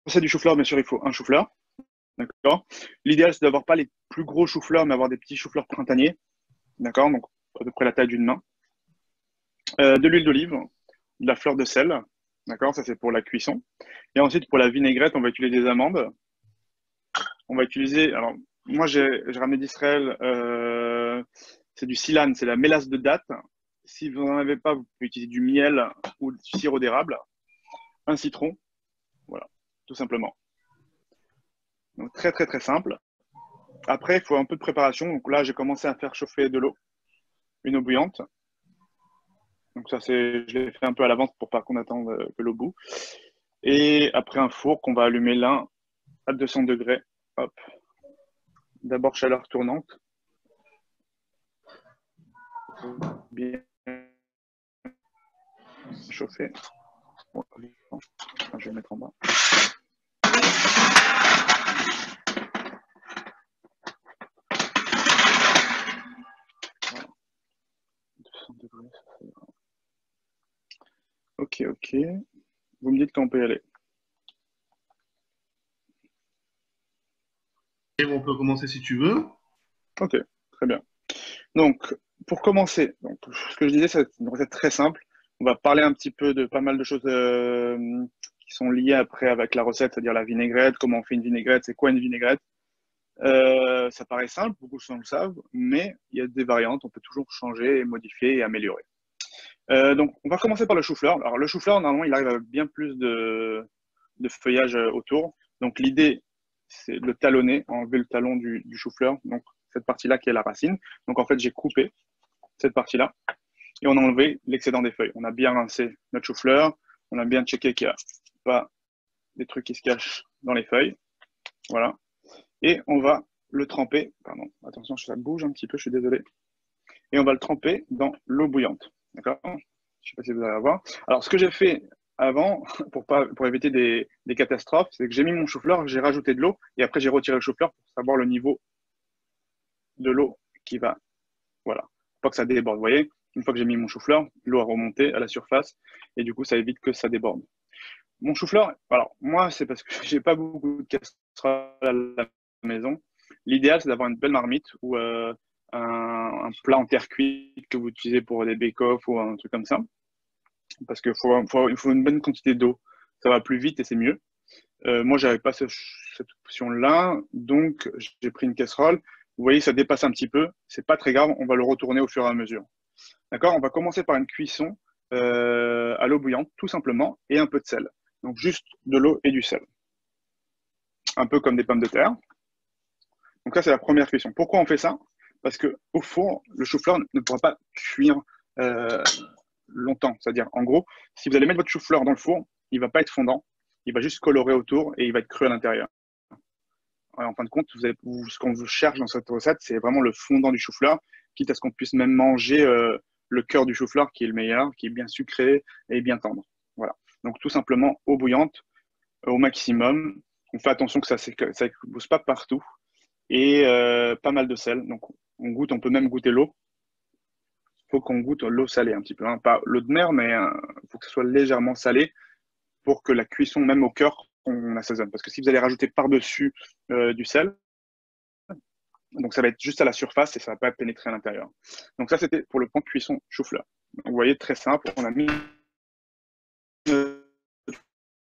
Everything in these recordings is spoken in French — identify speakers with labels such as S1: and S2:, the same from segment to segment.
S1: c'est du chou-fleur, bien sûr, il faut un chou-fleur. D'accord. L'idéal, c'est d'avoir pas les plus gros choux-fleurs, mais avoir des petits choux-fleurs printaniers. D'accord. Donc, à peu près la taille d'une main. De l'huile d'olive, de la fleur de sel. D'accord. Ça, c'est pour la cuisson. Et ensuite, pour la vinaigrette, on va utiliser des amandes. On va utiliser. Alors, moi, j'ai ramené d'Israël. C'est du silan, c'est la mélasse de date. Si vous n'en avez pas, vous pouvez utiliser du miel ou du sirop d'érable. Un citron. Voilà. Tout simplement. Donc, très, très, très simple. Après, il faut un peu de préparation. Donc là, j'ai commencé à faire chauffer de l'eau, une eau bouillante. Donc ça, je l'ai fait un peu à l'avance pour pas qu'on attende que l'eau bout. Et après un four qu'on va allumer l'un à 200 degrés. Hop. D'abord chaleur tournante. Bien chauffer. Je vais le mettre en bas. Voilà. 200 degrés, ça fait... Ok, ok. Vous me dites quand on peut y aller.
S2: Et on peut commencer si tu veux.
S1: Ok, très bien. Donc, pour commencer, donc, ce que je disais, c'est une recette très simple. On va parler un petit peu de pas mal de choses qui sont liées après avec la recette, c'est-à-dire la vinaigrette, comment on fait une vinaigrette, c'est quoi une vinaigrette. Ça paraît simple, beaucoup de gens le savent, mais il y a des variantes, on peut toujours changer, modifier et améliorer. Donc, on va commencer par le chou-fleur. Alors, le chou-fleur, normalement, il arrive avec bien plus de feuillage autour. Donc, l'idée, c'est de le talonner, enlever le talon du chou-fleur. Donc, cette partie-là qui est la racine. Donc, en fait, j'ai coupé cette partie-là et on a enlevé l'excédent des feuilles. On a bien rincé notre chou-fleur. On a bien checké qu'il n'y a pas des trucs qui se cachent dans les feuilles. Voilà. Et on va le tremper. Pardon, attention, ça bouge un petit peu, je suis désolé. Et on va le tremper dans l'eau bouillante. D'accord? Je ne sais pas si vous allez voir. Alors, ce que j'ai fait avant, pour éviter des catastrophes, c'est que j'ai mis mon chou-fleur, j'ai rajouté de l'eau, et après j'ai retiré le chou-fleur pour savoir le niveau de l'eau qui va. Voilà. Pour pas que ça déborde. Vous voyez, une fois que j'ai mis mon chou-fleur, l'eau a remonté à la surface, et du coup, ça évite que ça déborde. Mon chou-fleur, alors moi, c'est parce que j'ai pas beaucoup de casseroles à la maison. L'idéal, c'est d'avoir une belle marmite ou un plat en terre cuite que vous utilisez pour des bake-off ou un truc comme ça. Parce qu'il il faut une bonne quantité d'eau. Ça va plus vite et c'est mieux. Moi, j'avais pas cette option-là, donc j'ai pris une casserole. Vous voyez, ça dépasse un petit peu. C'est pas très grave, on va le retourner au fur et à mesure. D'accord? On va commencer par une cuisson à l'eau bouillante, tout simplement, et un peu de sel. Donc juste de l'eau et du sel. Un peu comme des pommes de terre. Donc ça, c'est la première cuisson. Pourquoi on fait ça? Parce que au four, le chou-fleur ne pourra pas cuire euh, longtemps. C'est-à-dire, en gros, si vous allez mettre votre chou-fleur dans le four, il ne va pas être fondant. Il va juste colorer autour et il va être cru à l'intérieur. En fin de compte, ce qu'on vous cherche dans cette recette, c'est vraiment le fondant du chou-fleur, quitte à ce qu'on puisse même manger le cœur du chou-fleur, qui est le meilleur, qui est bien sucré et bien tendre. Voilà. Donc tout simplement eau bouillante au maximum. On fait attention que ça ne pousse pas partout et pas mal de sel. Donc on goûte, on peut même goûter l'eau. Il faut qu'on goûte l'eau salée un petit peu, hein. Pas l'eau de mer, mais il faut que ce soit légèrement salé pour que la cuisson, même au cœur, on assaisonne. Parce que si vous allez rajouter par-dessus du sel, donc ça va être juste à la surface et ça ne va pas pénétrer à l'intérieur. Donc ça, c'était pour le point de cuisson chou-fleur. Vous voyez, très simple, on a mis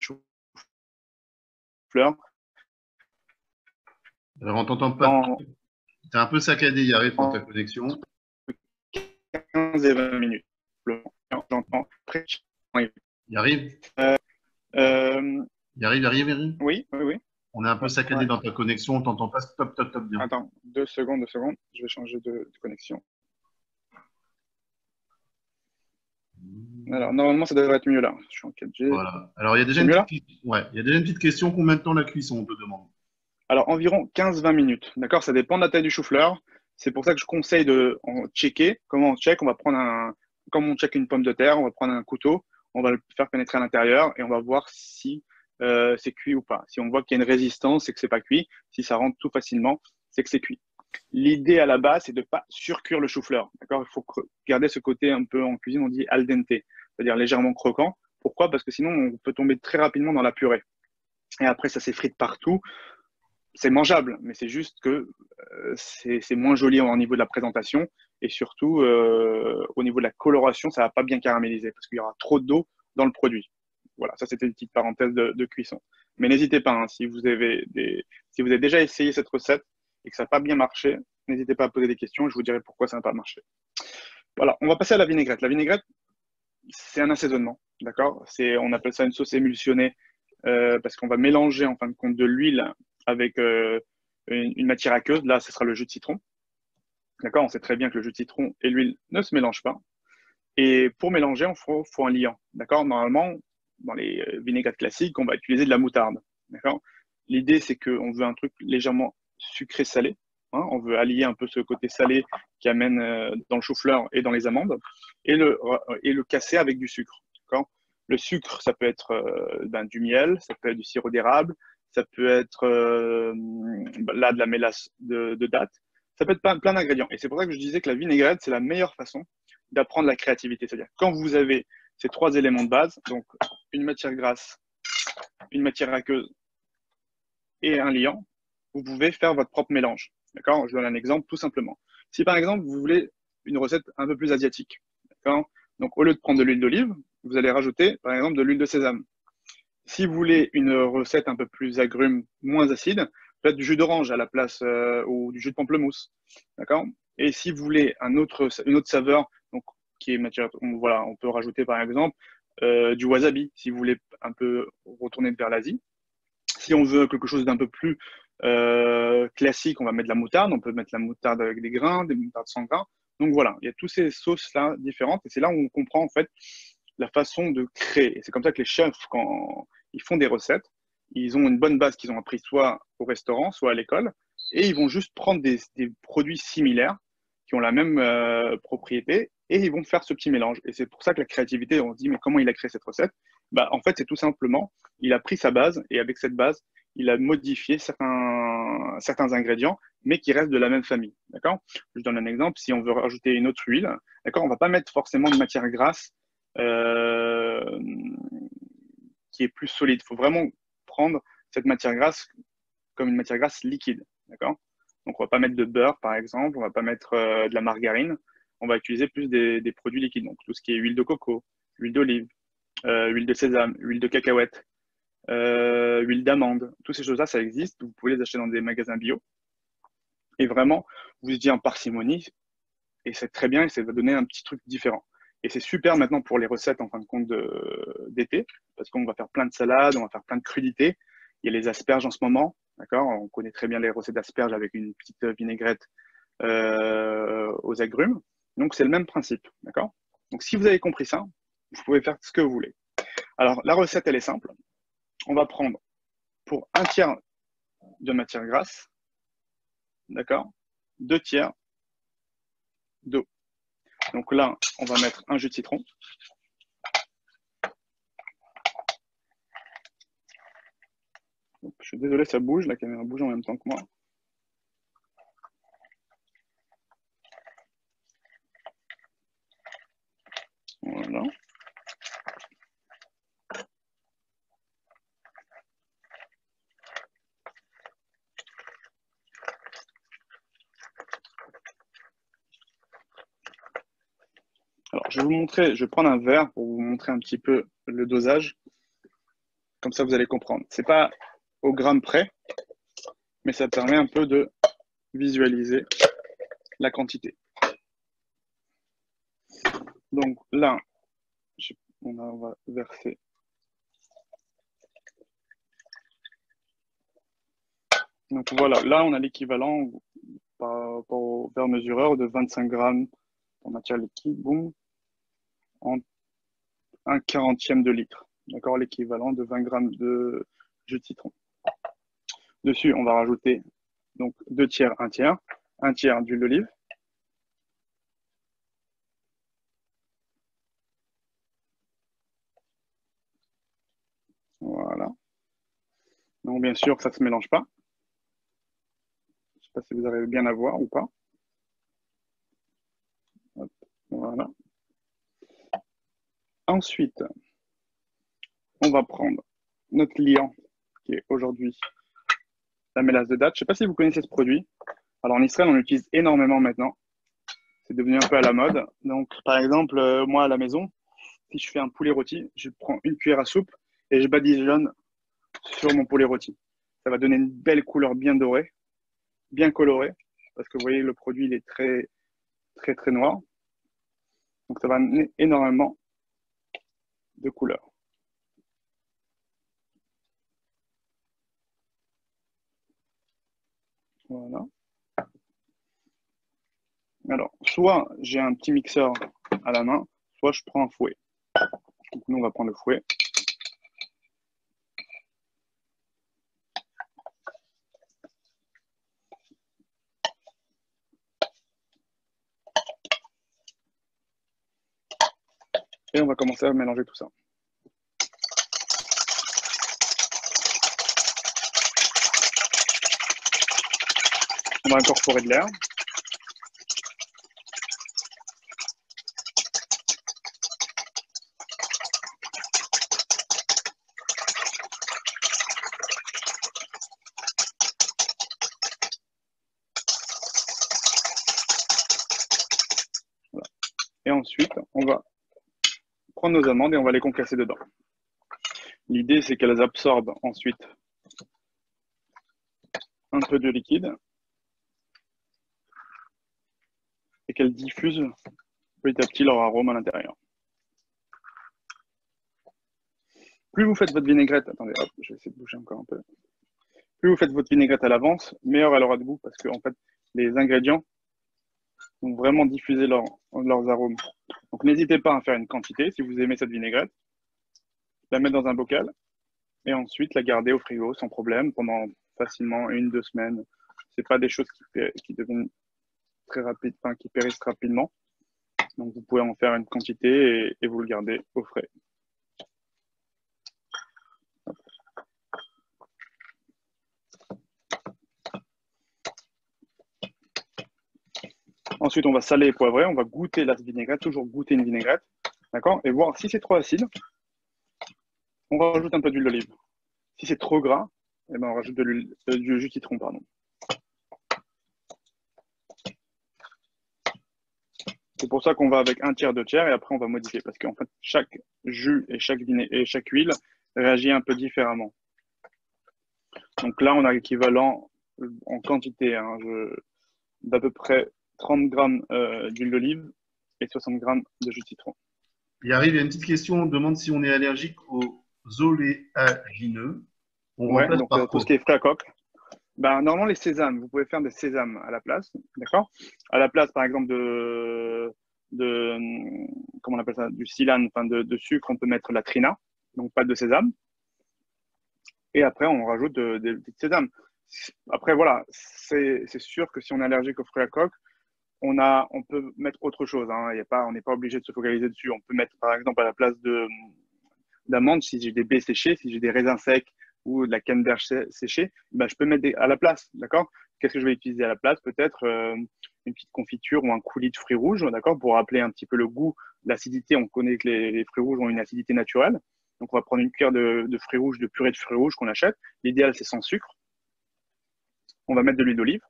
S1: chou-fleur
S2: Alors, on t'entend pas.
S1: dans
S2: T'es un peu saccadé, il arrive pour ta
S1: en
S2: connexion.
S1: 15 et 20 minutes. J'entends.
S2: Il arrive,
S1: Euh,
S2: il arrive.
S1: oui, oui, oui.
S2: On est un peu
S1: Ouais,
S2: saccadé
S1: ouais.
S2: dans ta connexion, on t'entend pas top, top, top bien.
S1: Attends, 2 secondes, 2 secondes. Je vais changer de connexion. Alors, normalement, ça devrait être mieux là. Je suis en 4G.
S2: Voilà. Alors, il y a déjà
S1: C'est
S2: une
S1: mieux
S2: petite,
S1: là?
S2: ouais, il y a déjà une petite question. Combien de temps la cuisson, on te demande?
S1: Alors, environ 15-20 minutes. D'accord? Ça dépend de la taille du chou-fleur. C'est pour ça que je conseille de checker. Comment on check? On va prendre comme on check une pomme de terre, on va prendre un couteau, on va le faire pénétrer à l'intérieur et on va voir si c'est cuit ou pas. Si on voit qu'il y a une résistance, c'est que c'est pas cuit. Si ça rentre tout facilement, c'est que c'est cuit. L'idée à la base, c'est de ne pas surcuire le chou-fleur. D'accord? Il faut garder ce côté un peu en cuisine, on dit al dente, c'est-à-dire légèrement croquant. Pourquoi? Parce que sinon, on peut tomber très rapidement dans la purée. et après ça s'effrite partout. C'est mangeable, mais c'est juste que c'est moins joli au niveau de la présentation et surtout au niveau de la coloration, ça va pas bien caraméliser parce qu'il y aura trop d'eau dans le produit. Voilà, ça c'était une petite parenthèse de cuisson. Mais n'hésitez pas, hein, si vous avez déjà essayé cette recette et que ça n'a pas bien marché, n'hésitez pas à poser des questions, je vous dirai pourquoi ça n'a pas marché. Voilà, on va passer à la vinaigrette. La vinaigrette, c'est un assaisonnement, d'accord? On appelle ça une sauce émulsionnée parce qu'on va mélanger en fin de compte de l'huile avec une matière aqueuse. Là, ce sera le jus de citron. D'accord? On sait très bien que le jus de citron et l'huile ne se mélangent pas. Et pour mélanger, faut un liant. D'accord? Normalement, dans les vinaigrettes classiques, on va utiliser de la moutarde. D'accord? L'idée, c'est qu'on veut un truc légèrement sucré-salé. Hein, on veut allier un peu ce côté salé qui amène dans le chou-fleur et dans les amandes et le casser avec du sucre. D'accord? Le sucre, ça peut être du miel, ça peut être du sirop d'érable, ça peut être là de la mélasse de date. Ça peut être plein d'ingrédients. Et c'est pour ça que je disais que la vinaigrette, c'est la meilleure façon d'apprendre la créativité. C'est-à-dire quand vous avez ces trois éléments de base, donc une matière grasse, une matière aqueuse et un liant, vous pouvez faire votre propre mélange. D'accord? Je donne un exemple tout simplement. Si par exemple, vous voulez une recette un peu plus asiatique, d'accord? Donc au lieu de prendre de l'huile d'olive, vous allez rajouter par exemple de l'huile de sésame. Si vous voulez une recette un peu plus agrume, moins acide, faites du jus d'orange à la place ou du jus de pamplemousse. D'accord? Et si vous voulez une autre saveur, donc, qui est matière, voilà, on peut rajouter par exemple du wasabi, si vous voulez un peu retourner vers l'Asie. Si on veut quelque chose d'un peu plus classique, on va mettre de la moutarde. On peut mettre la moutarde avec des grains, des moutardes sans grains. Donc voilà, il y a toutes ces sauces-là différentes. Et c'est là où on comprend en fait la façon de créer. Et c'est comme ça que les chefs, quand ils font des recettes, ils ont une bonne base qu'ils ont appris soit au restaurant, soit à l'école. Et ils vont juste prendre des produits similaires qui ont la même propriété et ils vont faire ce petit mélange. Et c'est pour ça que la créativité, on se dit, mais comment il a créé cette recette? Bah, en fait, c'est tout simplement, il a pris sa base et avec cette base, il a modifié certains ingrédients, mais qui restent de la même famille. D'accord? Je donne un exemple. Si on veut rajouter une autre huile, d'accord, on ne va pas mettre forcément de matière grasse euh, qui est plus solide. Il faut vraiment prendre cette matière grasse comme une matière grasse liquide. D'accord? Donc, on ne va pas mettre de beurre, par exemple. On ne va pas mettre de la margarine. On va utiliser plus des produits liquides. Donc, tout ce qui est huile de coco, huile d'olive, huile de sésame, huile de cacahuète, huile d'amande. Toutes ces choses-là, ça existe. Vous pouvez les acheter dans des magasins bio. Et vraiment, vous y en parcimonie. Et c'est très bien et ça va donner un petit truc différent. Et c'est super maintenant pour les recettes en fin de compte d'été, parce qu'on va faire plein de salades, on va faire plein de crudités. Il y a les asperges en ce moment, d'accord? On connaît très bien les recettes d'asperges avec une petite vinaigrette aux agrumes. Donc c'est le même principe, d'accord? Donc si vous avez compris ça, vous pouvez faire ce que vous voulez. Alors la recette, elle est simple. On va prendre pour un tiers de matière grasse, d'accord? 2 tiers d'eau. Donc là, on va mettre un jus de citron. Je suis désolé, ça bouge, la caméra bouge en même temps que moi. Voilà. Alors, je vais vous montrer, je vais prendre un verre pour vous montrer un petit peu le dosage. Comme ça, vous allez comprendre. Ce n'est pas au gramme près, mais ça permet un peu de visualiser la quantité. Donc là, on va verser. Donc voilà, là, on a l'équivalent par rapport au verre mesureur de 25 grammes en matière liquide, boum, en 1/40e de litre. D'accord, l'équivalent de 20 grammes de jus de citron. Dessus, on va rajouter donc 2 tiers, 1 tiers, 1 tiers d'huile d'olive. Voilà. Donc bien sûr, ça ne se mélange pas. Je ne sais pas si vous arrivez bien à voir ou pas. Hop, voilà. Ensuite, on va prendre notre liant qui est aujourd'hui la mélasse de date. Je ne sais pas si vous connaissez ce produit. Alors en Israël, on l'utilise énormément maintenant. C'est devenu un peu à la mode. Donc par exemple, moi à la maison, si je fais un poulet rôti, je prends une cuillère à soupe et je badigeonne sur mon poulet rôti. Ça va donner une belle couleur bien dorée, bien colorée, parce que vous voyez, le produit, il est très, très, très noir. Donc ça va amener énormément de couleurs. Voilà. Alors, soit j'ai un petit mixeur à la main, soit je prends un fouet. Donc nous, on va prendre le fouet. Et on va commencer à mélanger tout ça. On va incorporer de l'air. Voilà. Et ensuite, on va prendre nos amandes et on va les concasser dedans. L'idée, c'est qu'elles absorbent ensuite un peu de liquide et qu'elles diffusent petit à petit leur arôme à l'intérieur. Plus vous faites votre vinaigrette, attendez, hop, je vais essayer de bouger encore un peu. Plus vous faites votre vinaigrette à l'avance, meilleure elle aura de goût parce que en fait, les ingrédients vont vraiment diffuser leurs arômes. Donc n'hésitez pas à faire une quantité si vous aimez cette vinaigrette, la mettre dans un bocal et ensuite la garder au frigo sans problème pendant facilement 1-2 semaines. Ce n'est pas des choses qui deviennent très rapides, enfin, qui périssent rapidement. Donc vous pouvez en faire une quantité et vous le gardez au frais. Ensuite, on va saler et poivrer, on va goûter la vinaigrette, toujours goûter une vinaigrette, d'accord? Et voir si c'est trop acide, on rajoute un peu d'huile d'olive. Si c'est trop gras, eh ben on rajoute du jus de citron, pardon. C'est pour ça qu'on va avec 1/3, 2/3 et après on va modifier parce qu'en fait chaque jus et chaque huile réagit un peu différemment. Donc là, on a l'équivalent en quantité d'à peu près 30 grammes d'huile d'olive et 60 grammes de jus de citron.
S2: Il y a une petite question, on demande si on est allergique aux oléagineux.
S1: Ouais, donc tout ce qui est frais à coque. Ben, normalement, les sésames, vous pouvez faire des sésames à la place, d'accord? À la place, par exemple, comment on appelle ça, du silane, enfin de sucre, on peut mettre la trina, donc pas de sésame. Et après, on rajoute des petites sésames. Après, voilà, c'est sûr que si on est allergique aux fruits à coque, on peut mettre autre chose. Hein. On n'est pas obligé de se focaliser dessus. On peut mettre, par exemple, à la place d'amandes, si j'ai des baies séchées, si j'ai des raisins secs ou de la canneberge séchée, ben, je peux mettre à la place, d'accord? Qu'est-ce que je vais utiliser à la place? Peut-être une petite confiture ou un coulis de fruits rouges, d'accord? Pour rappeler un petit peu le goût, l'acidité. On connaît que les fruits rouges ont une acidité naturelle. Donc, on va prendre une cuillère de fruits rouges, de purée de fruits rouges qu'on achète. L'idéal, c'est sans sucre. On va mettre de l'huile d'olive.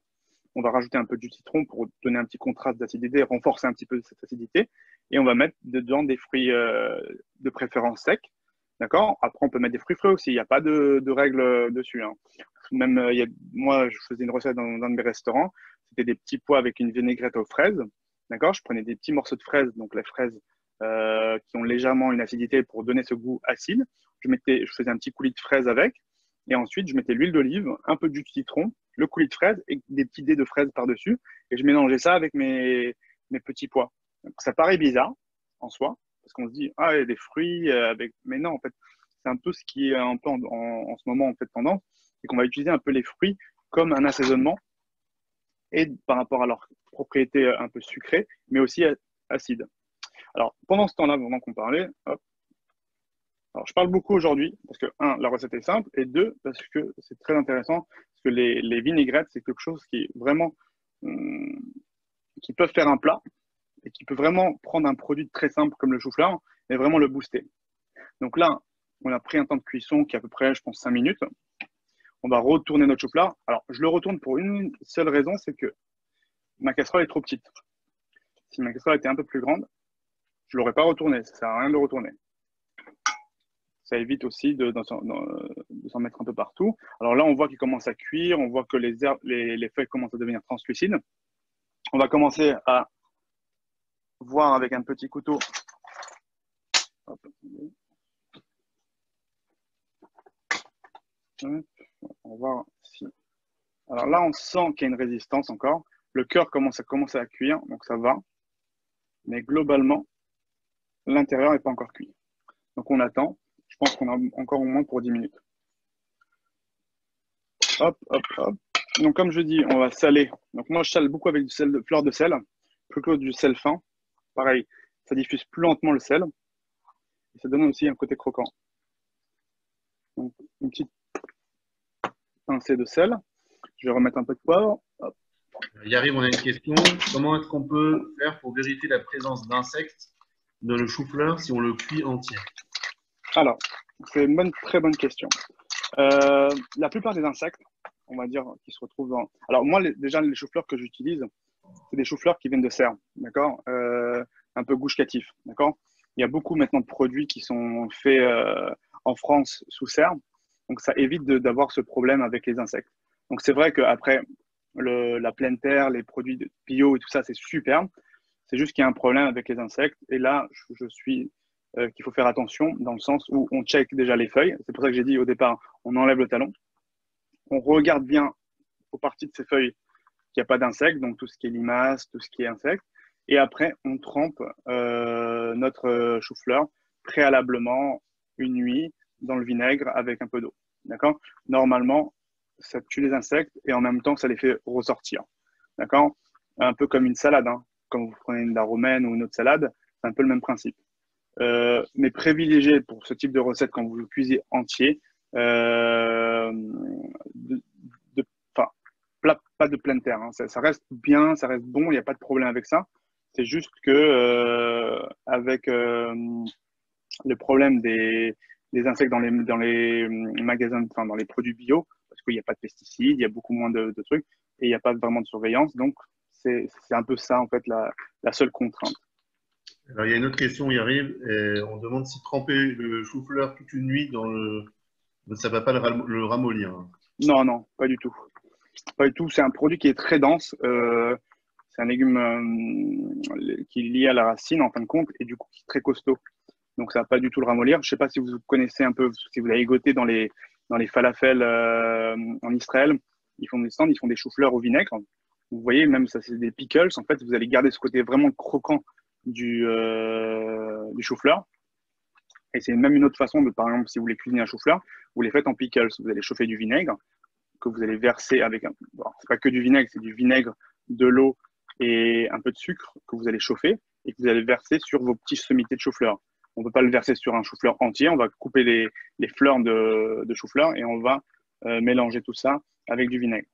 S1: On va rajouter un peu du citron pour donner un petit contraste d'acidité, renforcer un petit peu cette acidité. Et on va mettre dedans des fruits de préférence secs. D'accord? Après, on peut mettre des fruits frais aussi. Il n'y a pas de règle dessus. Hein. Même, moi, je faisais une recette dans un de mes restaurants. C'était des petits pois avec une vinaigrette aux fraises. D'accord? Je prenais des petits morceaux de fraises, donc les fraises qui ont légèrement une acidité pour donner ce goût acide. Je faisais un petit coulis de fraises avec. Et ensuite, je mettais l'huile d'olive, un peu de jus de citron, le coulis de fraises et des petits dés de fraises par-dessus. Et je mélangeais ça avec mes petits pois. Donc, ça paraît bizarre en soi, parce qu'on se dit, ah, il y a des fruits avec. Mais non, en fait, c'est un peu ce qui est un peu en ce moment en fait tendance, c'est qu'on va utiliser un peu les fruits comme un assaisonnement et par rapport à leur propriété un peu sucrée, mais aussi acide. Alors, pendant ce temps-là, pendant qu'on parlait, hop. Alors, je parle beaucoup aujourd'hui parce que, la recette est simple, et 2, parce que c'est très intéressant, parce que les vinaigrettes, c'est quelque chose qui est vraiment, qui peuvent faire un plat et qui peut vraiment prendre un produit très simple comme le chou-fleur et vraiment le booster. Donc là, on a pris un temps de cuisson qui est à peu près, je pense, 5 minutes. On va retourner notre chou-fleur. Alors, je le retourne pour une seule raison, c'est que ma casserole est trop petite. Si ma casserole était un peu plus grande, je ne l'aurais pas retourné. Ça ne sert à rien de le retourner. Ça évite aussi de s'en mettre un peu partout. Alors là, on voit qu'il commence à cuire. On voit que les feuilles commencent à devenir translucides. On va commencer à voir avec un petit couteau. Hop. On va voir si. Alors là, on sent qu'il y a une résistance encore. Le cœur commence à cuire, donc ça va. Mais globalement, l'intérieur n'est pas encore cuit. Donc on attend. Je pense qu'on a encore au moins pour 10 minutes. Hop, hop, hop. Donc comme je dis, on va saler. Donc moi, je sale beaucoup avec du sel de fleur de sel, plutôt que du sel fin. Pareil, ça diffuse plus lentement le sel. Et ça donne aussi un côté croquant. Donc une petite pincée de sel. Je vais remettre un peu de poivre. Hop.
S2: Yariv, on a une question. Comment est-ce qu'on peut faire pour vérifier la présence d'insectes dans le chou-fleur si on le cuit entier?
S1: Alors, c'est une très bonne question. La plupart des insectes, on va dire, qui se retrouvent dans… Alors moi, déjà, les choux-fleurs que j'utilise, c'est des choux-fleurs qui viennent de serre, d'accord, un peu gouche-catif, d'accord. Il y a beaucoup maintenant de produits qui sont faits en France sous serre, donc ça évite d'avoir ce problème avec les insectes. Donc c'est vrai qu'après, la pleine terre, les produits bio et tout ça, c'est super. C'est juste qu'il y a un problème avec les insectes. Et là, je suis qu'il faut faire attention dans le sens où on check déjà les feuilles. C'est pour ça que j'ai dit au départ, on enlève le talon. On regarde bien aux parties de ces feuilles qu'il n'y a pas d'insectes, donc tout ce qui est limaces, tout ce qui est insectes. Et après, on trempe notre chou-fleur préalablement une nuit dans le vinaigre avec un peu d'eau. D'accord? Normalement, ça tue les insectes et en même temps, ça les fait ressortir. D'accord? Un peu comme une salade. Hein. Quand vous prenez une romaine ou une autre salade, c'est un peu le même principe. Mais privilégié pour ce type de recette quand vous le cuisez entier, pas de pleine terre. Hein. Ça reste bien, ça reste bon, il n'y a pas de problème avec ça. C'est juste que avec le problème des insectes dans les magasins, enfin dans les produits bio, parce qu'il n'y a pas de pesticides, il y a beaucoup moins de trucs et il n'y a pas vraiment de surveillance. Donc, c'est un peu ça, en fait, la seule contrainte.
S2: Alors, il y a une autre question qui arrive. On demande si tremper le chou-fleur toute une nuit ça ne va pas le ramollir. Hein.
S1: Non, non, pas du tout. Pas du tout. C'est un produit qui est très dense. C'est un légume qui est lié à la racine, en fin de compte, et du coup, qui est très costaud. Donc, ça ne va pas du tout le ramollir. Je ne sais pas si vous connaissez un peu, si vous avez goûté dans les falafels en Israël. Ils font des stands, ils font des choux-fleurs au vinaigre. Vous voyez, même ça, c'est des pickles. En fait, vous allez garder ce côté vraiment croquant du chou-fleur. Et c'est même une autre façon de, par exemple, si vous voulez cuisiner un chou-fleur, vous les faites en pickles. Vous allez chauffer du vinaigre que vous allez verser avec un… Bon, c'est pas que du vinaigre, c'est du vinaigre, de l'eau et un peu de sucre que vous allez chauffer et que vous allez verser sur vos petits sommités de chou-fleur. On ne peut pas le verser sur un chou-fleur entier. On va couper les fleurs de chou-fleur et on va mélanger tout ça avec du vinaigre.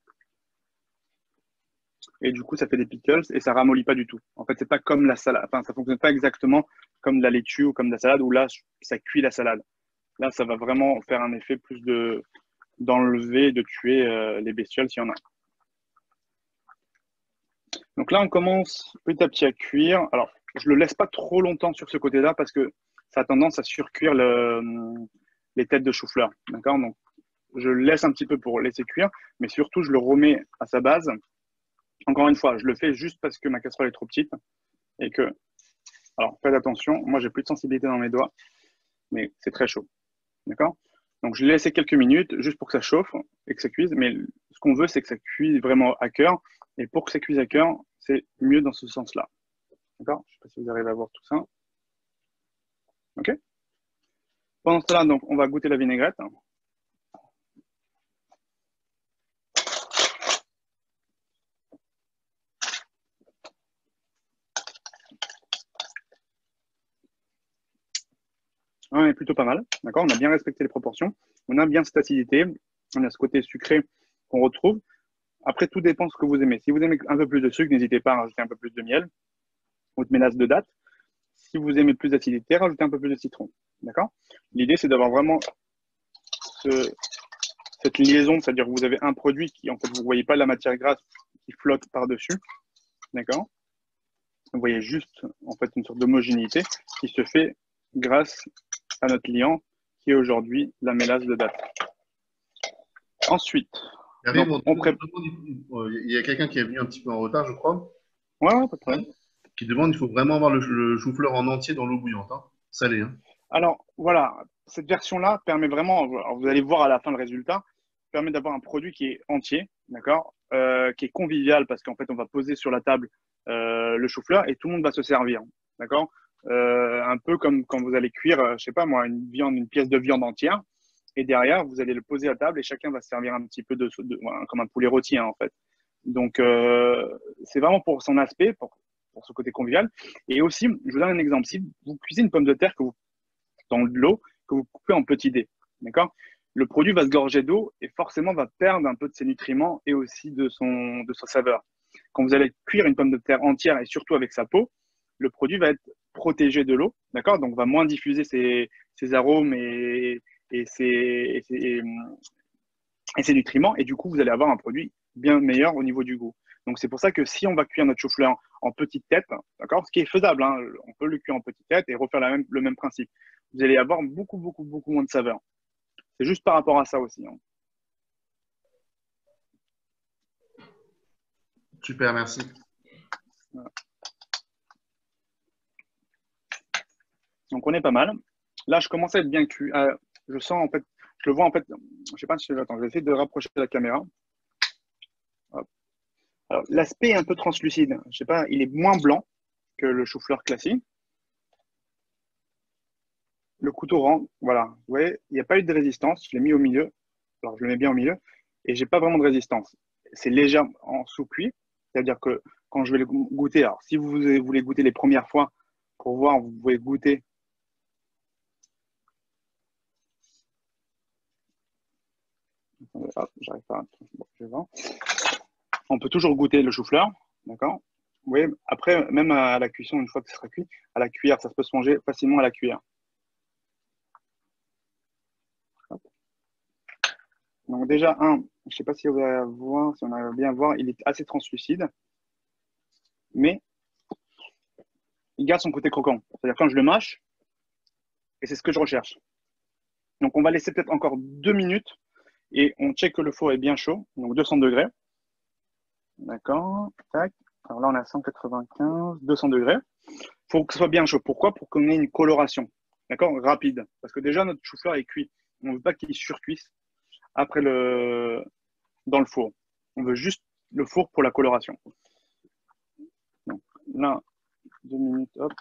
S1: Et du coup, ça fait des pickles et ça ramollit pas du tout. En fait, c'est pas comme la salade. Enfin, ça fonctionne pas exactement comme de la laitue ou comme de la salade où là, ça cuit la salade. Là, ça va vraiment faire un effet plus d'enlever, de tuer les bestioles s'il y en a. Donc là, on commence petit à petit à cuire. Alors, je ne le laisse pas trop longtemps sur ce côté-là parce que ça a tendance à surcuire les têtes de chou-fleur. D'accord? Donc, je le laisse un petit peu pour laisser cuire, mais surtout, je le remets à sa base. Encore une fois, je le fais juste parce que ma casserole est trop petite et que… Alors, faites attention. Moi, j'ai plus de sensibilité dans mes doigts, mais c'est très chaud. D'accord? Donc, je l'ai laissé quelques minutes juste pour que ça chauffe et que ça cuise. Mais ce qu'on veut, c'est que ça cuise vraiment à cœur. Et pour que ça cuise à cœur, c'est mieux dans ce sens-là. D'accord? Je ne sais pas si vous arrivez à voir tout ça. OK? Pendant ce temps-là, donc, on va goûter la vinaigrette. On est plutôt pas mal. D'accord? On a bien respecté les proportions. On a bien cette acidité. On a ce côté sucré qu'on retrouve. Après, tout dépend de ce que vous aimez. Si vous aimez un peu plus de sucre, n'hésitez pas à rajouter un peu plus de miel ou de mélasse de date. Si vous aimez plus d'acidité, rajoutez un peu plus de citron. D'accord? L'idée, c'est d'avoir vraiment cette liaison, c'est-à-dire que vous avez un produit qui, en fait, vous ne voyez pas la matière grasse qui flotte par-dessus. D'accord? Vous voyez juste, en fait, une sorte d'homogénéité qui se fait grâce à notre liant, qui est aujourd'hui la mélasse de date. Ensuite,
S2: Il y a quelqu'un qui est venu un petit peu en retard, je crois,
S1: ouais, pas de problème.
S2: qui demande il faut vraiment avoir le chou-fleur en entier dans l'eau bouillante, hein, salé. Hein.
S1: Alors, voilà, cette version-là permet vraiment, alors vous allez voir à la fin le résultat, permet d'avoir un produit qui est entier, d'accord, qui est convivial parce qu'en fait, on va poser sur la table le chou-fleur et tout le monde va se servir, d'accord. Un peu comme quand vous allez cuire, je sais pas moi, une pièce de viande entière, et derrière, vous allez le poser à table et chacun va se servir un petit peu voilà, comme un poulet rôti, hein, en fait. Donc, c'est vraiment pour son aspect, pour ce côté convivial. Et aussi, je vous donne un exemple. Si vous cuisez une pomme de terre dans de l'eau que vous coupez en petits dés, d'accord? Le produit va se gorger d'eau et forcément va perdre un peu de ses nutriments et aussi de sa saveur. Quand vous allez cuire une pomme de terre entière et surtout avec sa peau, le produit va être protégé de l'eau, d'accord? Donc, va moins diffuser ses arômes et ses nutriments. Et du coup, vous allez avoir un produit bien meilleur au niveau du goût. Donc, c'est pour ça que si on va cuire notre chou-fleur en petite tête, d'accord, ce qui est faisable, hein, on peut le cuire en petite tête et refaire le même principe. Vous allez avoir beaucoup, beaucoup, beaucoup moins de saveur. C'est juste par rapport à ça aussi. Hein.
S2: Super, merci.
S1: Voilà. Donc, on est pas mal. Là, je commence à être bien cuit. Je sens, en fait, je le vois, en fait, je sais pas si attends, je vais essayer de rapprocher la caméra. Hop. Alors, l'aspect est un peu translucide. Je sais pas, il est moins blanc que le chou-fleur classique. Le couteau rend, voilà, vous voyez, il n'y a pas eu de résistance. Je l'ai mis au milieu. Alors, je le mets bien au milieu et j'ai pas vraiment de résistance. C'est léger en sous-cuit. C'est-à-dire que quand je vais le goûter, alors si vous voulez goûter les premières fois pour voir, vous pouvez goûter. Hop, j'arrive pas. Bon, je vais voir. On peut toujours goûter le chou-fleur, d'accord? Vous voyez, après, même à la cuisson, une fois que ce sera cuit, à la cuillère, ça peut se manger facilement à la cuillère. Hop. Donc déjà, je ne sais pas si vous allez voir, si on arrive bien à voir, il est assez translucide, mais il garde son côté croquant. C'est-à-dire quand je le mâche, et c'est ce que je recherche. Donc on va laisser peut-être encore 2 minutes et on check que le four est bien chaud, donc 200 degrés. D'accord, tac. Alors là, on est à 195, 200 degrés. Il faut que ce soit bien chaud. Pourquoi? Pour qu'on ait une coloration, d'accord, rapide. Parce que déjà, notre chou-fleur est cuit. On ne veut pas qu'il surcuise après dans le four. On veut juste le four pour la coloration. Donc là, 2 minutes, hop.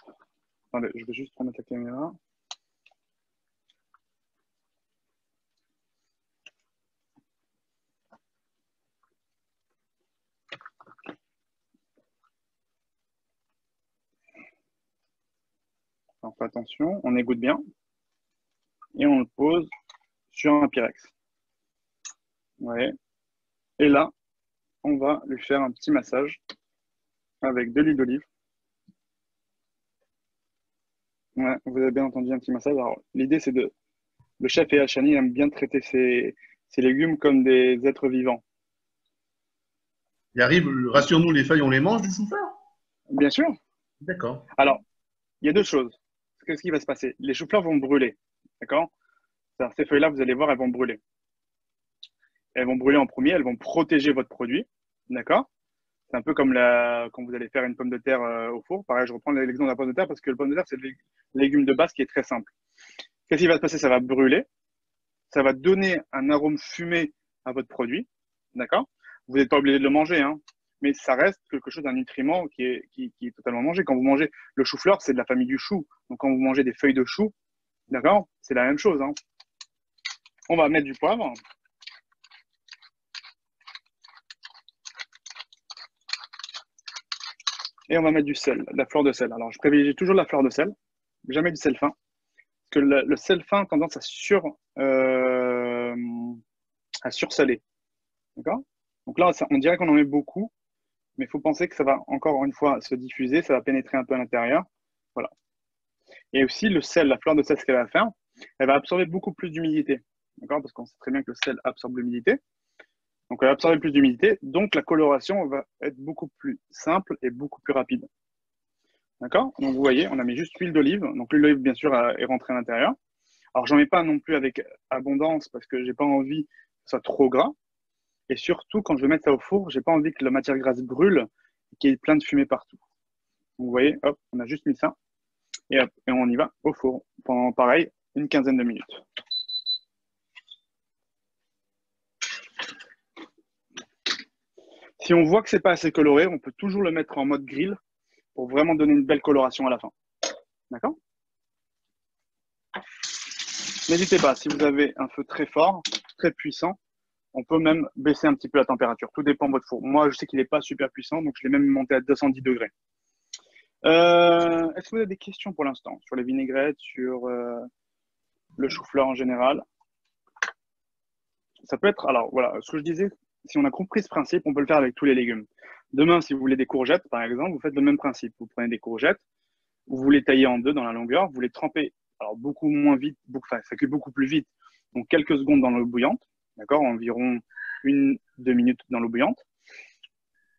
S1: Attendez, je vais juste remettre la caméra. On fait attention, on égoutte bien et on le pose sur un Pyrex. Ouais. Et là, on va lui faire un petit massage avec de l'huile d'olive. Ouais, vous avez bien entendu un petit massage. Alors, l'idée, c'est de. Le chef Hachani aime bien traiter ses légumes comme des êtres vivants.
S2: Il arrive, rassure-nous, les feuilles, on les mange du chou-fleur?
S1: Bien sûr.
S2: D'accord.
S1: Alors, il y a deux choses. Qu'est-ce qui va se passer? Les choux-fleurs vont brûler. D'accord? Ces feuilles-là, vous allez voir, elles vont brûler. Elles vont brûler en premier, elles vont protéger votre produit. D'accord? C'est un peu comme quand vous allez faire une pomme de terre au four. Pareil, je reprends l'exemple de la pomme de terre parce que le pomme de terre, c'est le légume de base qui est très simple. Qu'est-ce qui va se passer? Ça va brûler. Ça va donner un arôme fumé à votre produit. D'accord? Vous n'êtes pas obligé de le manger, hein, mais ça reste quelque chose d'un nutriment qui est totalement mangé. Quand vous mangez le chou-fleur, c'est de la famille du chou. Donc, quand vous mangez des feuilles de chou, d'accord, c'est la même chose. Hein. On va mettre du poivre. Et on va mettre du sel, de la fleur de sel. Alors, je privilégie toujours la fleur de sel, jamais du sel fin. Parce que le sel fin a tendance à sursaler. D'accord? Donc là, on dirait qu'on en met beaucoup, mais il faut penser que ça va encore une fois se diffuser, ça va pénétrer un peu à l'intérieur. Voilà. Et aussi, le sel, la fleur de sel, ce qu'elle va faire, elle va absorber beaucoup plus d'humidité. d'accord? Parce qu'on sait très bien que le sel absorbe l'humidité. Donc, elle va absorber plus d'humidité, donc la coloration va être beaucoup plus simple et beaucoup plus rapide. D'accord? Donc, vous voyez, on a mis juste l'huile d'olive. Donc, l'huile d'olive, bien sûr, est rentrée à l'intérieur. Alors, j'en mets pas non plus avec abondance parce que j'ai pas envie que ce soit trop gras. Et surtout, quand je vais mettre ça au four, j'ai pas envie que la matière grasse brûle et qu'il y ait plein de fumée partout. Donc, vous voyez, hop, on a juste mis ça. Et hop, et on y va au four pendant, pareil, une quinzaine de minutes. Si on voit que c'est pas assez coloré, on peut toujours le mettre en mode grill pour vraiment donner une belle coloration à la fin. D'accord? N'hésitez pas, si vous avez un feu très fort, très puissant, on peut même baisser un petit peu la température. Tout dépend de votre four. Moi, je sais qu'il n'est pas super puissant, donc je l'ai même monté à 210 degrés. Est-ce que vous avez des questions pour l'instant sur les vinaigrettes, sur le chou-fleur en général? Ça peut être, alors voilà, ce que je disais, si on a compris ce principe, on peut le faire avec tous les légumes. Demain, si vous voulez des courgettes, par exemple, vous faites le même principe. Vous prenez des courgettes, vous les taillez en deux dans la longueur, vous les trempez, alors beaucoup moins vite, ça cuit beaucoup plus vite, donc quelques secondes dans l'eau bouillante, d'accord, environ 1-2 minutes dans l'eau bouillante.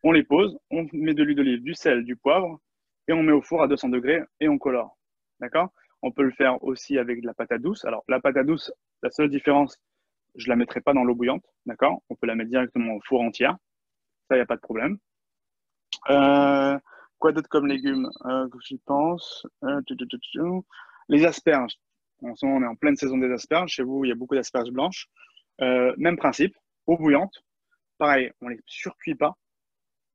S1: On les pose, on met de l'huile d'olive, du sel, du poivre, et on met au four à 200 degrés et on colore, d'accord? On peut le faire aussi avec de la patate douce. Alors, la patate douce, la seule différence, je ne la mettrai pas dans l'eau bouillante, d'accord? On peut la mettre directement au four entière, ça, il n'y a pas de problème. Quoi d'autre comme légumes que j'y pense? Les asperges. En ce moment, on est en pleine saison des asperges. Chez vous, il y a beaucoup d'asperges blanches. Même principe, eau bouillante. Pareil, on ne les surcuit pas.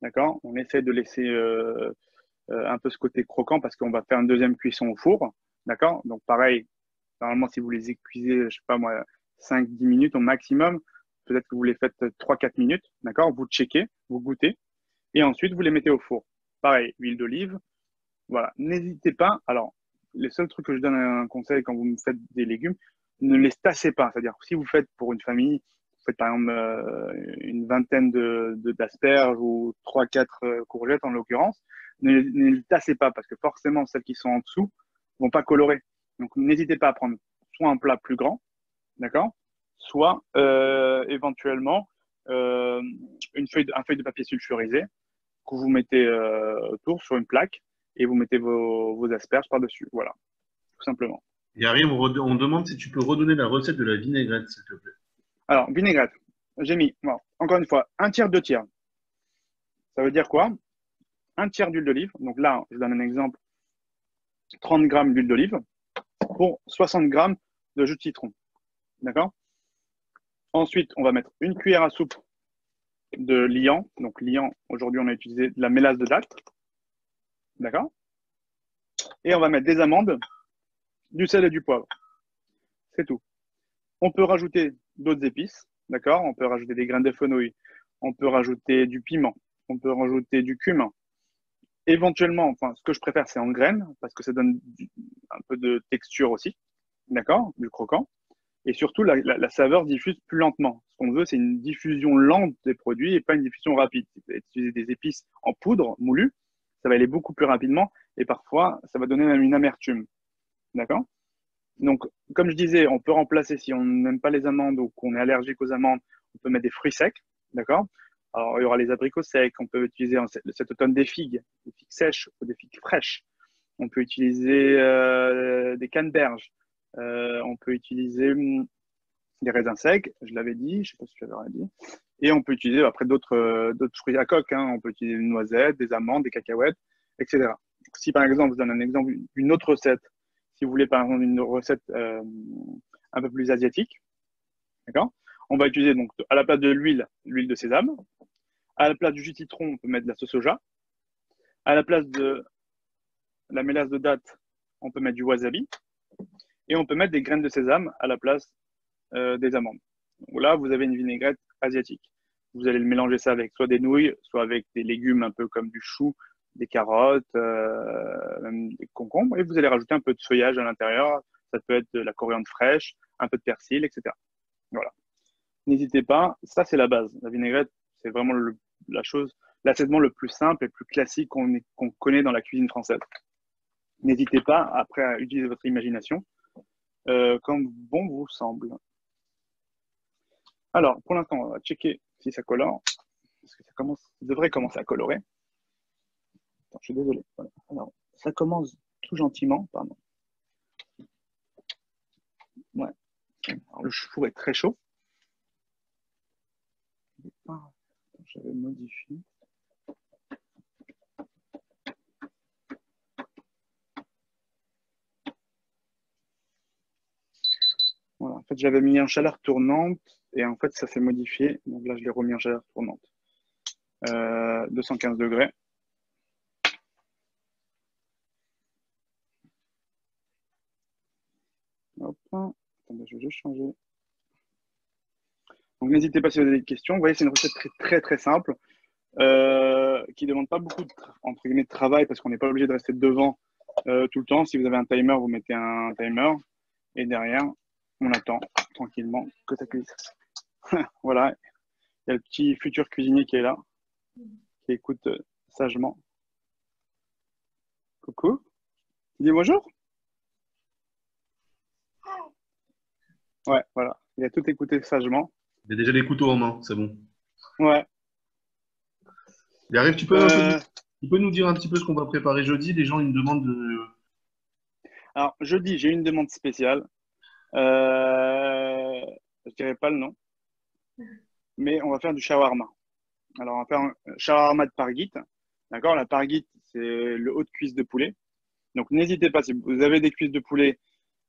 S1: D'accord? On essaie de laisser un peu ce côté croquant parce qu'on va faire une deuxième cuisson au four. D'accord? Donc, pareil, normalement, si vous les cuisez, je ne sais pas moi, 5-10 minutes au maximum, peut-être que vous les faites 3-4 minutes. D'accord? Vous checkez, vous goûtez. Et ensuite, vous les mettez au four. Pareil, huile d'olive. Voilà. N'hésitez pas. Alors, le seul truc que je donne un conseil quand vous me faites des légumes, ne les tassez pas. C'est-à-dire, si vous faites pour une famille, vous faites par exemple une vingtaine d'asperges ou 3-4 courgettes en l'occurrence, ne les tassez pas parce que forcément, celles qui sont en dessous vont pas colorer. Donc, n'hésitez pas à prendre soit un plat plus grand, d'accord, soit éventuellement un feuille de papier sulfurisé que vous mettez autour sur une plaque et vous mettez vos asperges par-dessus. Voilà, tout simplement.
S2: Yari, on demande si tu peux redonner la recette de la vinaigrette, s'il te plaît.
S1: Alors, vinaigrette, j'ai mis, bon, encore une fois, un tiers, deux tiers. Ça veut dire quoi? Un tiers d'huile d'olive. Donc là, je donne un exemple 30 grammes d'huile d'olive pour 60 grammes de jus de citron. D'accord? Ensuite, on va mettre une cuillère à soupe de liant. Donc, liant, aujourd'hui, on a utilisé de la mélasse de date. D'accord? Et on va mettre des amandes, du sel et du poivre. C'est tout. On peut rajouter d'autres épices. D'accord? On peut rajouter des graines de fenouil. On peut rajouter du piment. On peut rajouter du cumin. Éventuellement, enfin, ce que je préfère, c'est en graines parce que ça donne un peu de texture aussi. D'accord? Du croquant. Et surtout, la saveur diffuse plus lentement. Ce qu'on veut, c'est une diffusion lente des produits et pas une diffusion rapide. Si vous utilisez des épices en poudre, moulues, ça va aller beaucoup plus rapidement et parfois, ça va donner même une amertume. D'accord? Donc, comme je disais, on peut remplacer, si on n'aime pas les amandes ou qu'on est allergique aux amandes, on peut mettre des fruits secs. D'accord? Alors, il y aura les abricots secs, on peut utiliser cet automne des figues sèches ou des figues fraîches. On peut utiliser des canneberges. On peut utiliser des raisins secs, je l'avais dit, je ne sais pas si je l'avais dit. Et on peut utiliser après d'autres fruits à coque. Hein. On peut utiliser des noisettes, des amandes, des cacahuètes, etc. Donc, si par exemple, je donne un exemple d'une autre recette, si vous voulez par exemple une recette un peu plus asiatique, d'accord? On va utiliser donc à la place de l'huile de sésame. À la place du jus de citron, on peut mettre de la sauce soja. À la place de la mélasse de date, on peut mettre du wasabi. Et on peut mettre des graines de sésame à la place des amandes. Donc là, vous avez une vinaigrette asiatique. Vous allez le mélanger ça avec soit des nouilles, soit avec des légumes un peu comme du chou, des carottes, même des concombres. Et vous allez rajouter un peu de feuillage à l'intérieur. Ça peut être de la coriandre fraîche, un peu de persil, etc. Voilà. N'hésitez pas. Ça, c'est la base. La vinaigrette, c'est vraiment l'assaisonnement le plus simple et le plus classique qu'on connaît dans la cuisine française. N'hésitez pas, après, à utiliser votre imagination comme bon vous semble. Alors, pour l'instant, on va checker si ça colore. Parce que ça devrait commencer à colorer. Attends, je suis désolé. Voilà. Alors, ça commence tout gentiment, pardon. Ouais. Alors, le four est très chaud. J'avais modifié. Voilà. En fait, j'avais mis en chaleur tournante et en fait, ça s'est modifié. Donc là, je l'ai remis en chaleur tournante. 215 degrés. Hop. Attendez, je vais juste changer. Donc, n'hésitez pas si vous avez des questions. Vous voyez, c'est une recette très simple qui ne demande pas beaucoup entre guillemets, de travail parce qu'on n'est pas obligé de rester devant tout le temps. Si vous avez un timer, vous mettez un timer et derrière, on attend tranquillement que ça cuise. Voilà, il y a le petit futur cuisinier qui est là, qui écoute sagement. Coucou, tu dis bonjour? Ouais, voilà, il a tout écouté sagement.
S2: J'ai déjà les couteaux en main, c'est bon.
S1: Ouais.
S2: J'arrive,
S1: Euh,
S2: tu peux nous dire un petit peu ce qu'on va préparer jeudi? Les gens, ils me demandent de…
S1: alors, jeudi, j'ai une demande spéciale. Je dirais pas le nom, mais on va faire du shawarma. Alors, on va faire un shawarma de parguite. D'accord? La parguite, c'est le haut de cuisse de poulet. Donc, n'hésitez pas, si vous avez des cuisses de poulet,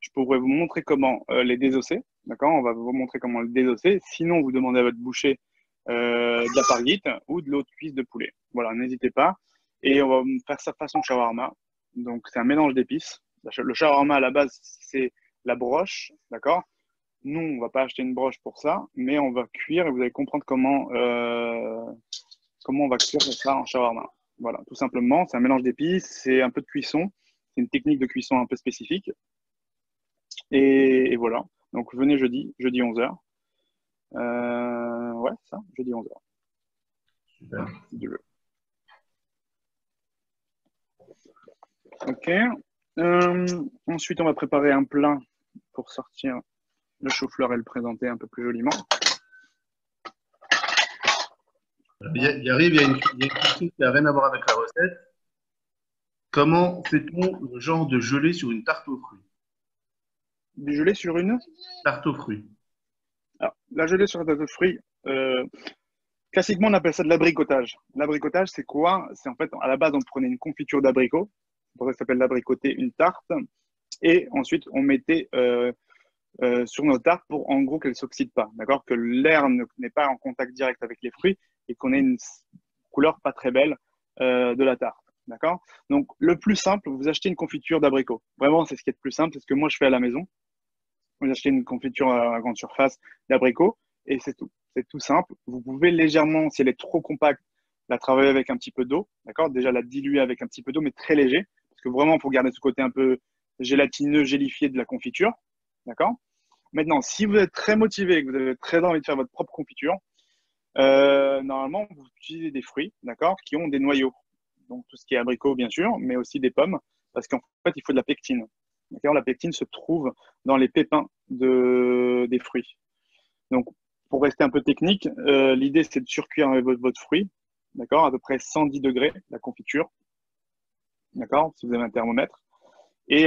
S1: je pourrais vous montrer comment les désosser. D'accord? On va vous montrer comment le désosser. Sinon, vous demandez à votre boucher de la parguite ou de l'eau de cuisse de poulet. Voilà, n'hésitez pas. Et on va faire ça façon shawarma. Donc, c'est un mélange d'épices. Le shawarma, à la base, c'est la broche. D'accord? Nous, on ne va pas acheter une broche pour ça, mais on va cuire et vous allez comprendre comment on va cuire ça en shawarma. Voilà, tout simplement, c'est un mélange d'épices, c'est un peu de cuisson, c'est une technique de cuisson un peu spécifique. Et voilà, donc venez jeudi 11h. Ouais, ça, jeudi 11h.
S2: Super.
S1: Ok. Ensuite, on va préparer un plat pour sortir le chou-fleur et le présenter un peu plus joliment.
S2: Il arrive, il y a une question qui n'a rien à voir avec la recette. Comment fait-on le genre de gelée sur une tarte aux fruits?
S1: Du gelé sur une.
S2: Tarte aux fruits.
S1: Alors, la gelée sur un tas de fruits, classiquement, on appelle ça de l'abricotage. L'abricotage, c'est quoi? C'est en fait, à la base, on prenait une confiture d'abricot, c'est pour ça que ça s'appelle l'abricoter, une tarte, et ensuite, on mettait sur nos tartes pour, en gros, qu'elles ne s'oxydent pas, d'accord? Que l'air n'est pas en contact direct avec les fruits et qu'on ait une couleur pas très belle de la tarte, d'accord? Donc, le plus simple, vous achetez une confiture d'abricot. Vraiment, c'est ce qui est le plus simple, c'est ce que moi, je fais à la maison. Vous achetez une confiture à grande surface d'abricot et c'est tout. C'est tout simple. Vous pouvez légèrement, si elle est trop compacte, la travailler avec un petit peu d'eau, d'accord? Déjà la diluer avec un petit peu d'eau, mais très léger, parce que vraiment, il faut garder ce côté un peu gélatineux, gélifié de la confiture, d'accord? Maintenant, si vous êtes très motivé et que vous avez très envie de faire votre propre confiture, normalement, vous utilisez des fruits, d'accord, qui ont des noyaux. Donc, tout ce qui est abricot, bien sûr, mais aussi des pommes, parce qu'en fait, il faut de la pectine. D'accord, la pectine se trouve dans les pépins des fruits. Donc, pour rester un peu technique, l'idée, c'est de surcuire votre fruit, d'accord, à peu près 110 degrés, la confiture, d'accord, si vous avez un thermomètre, et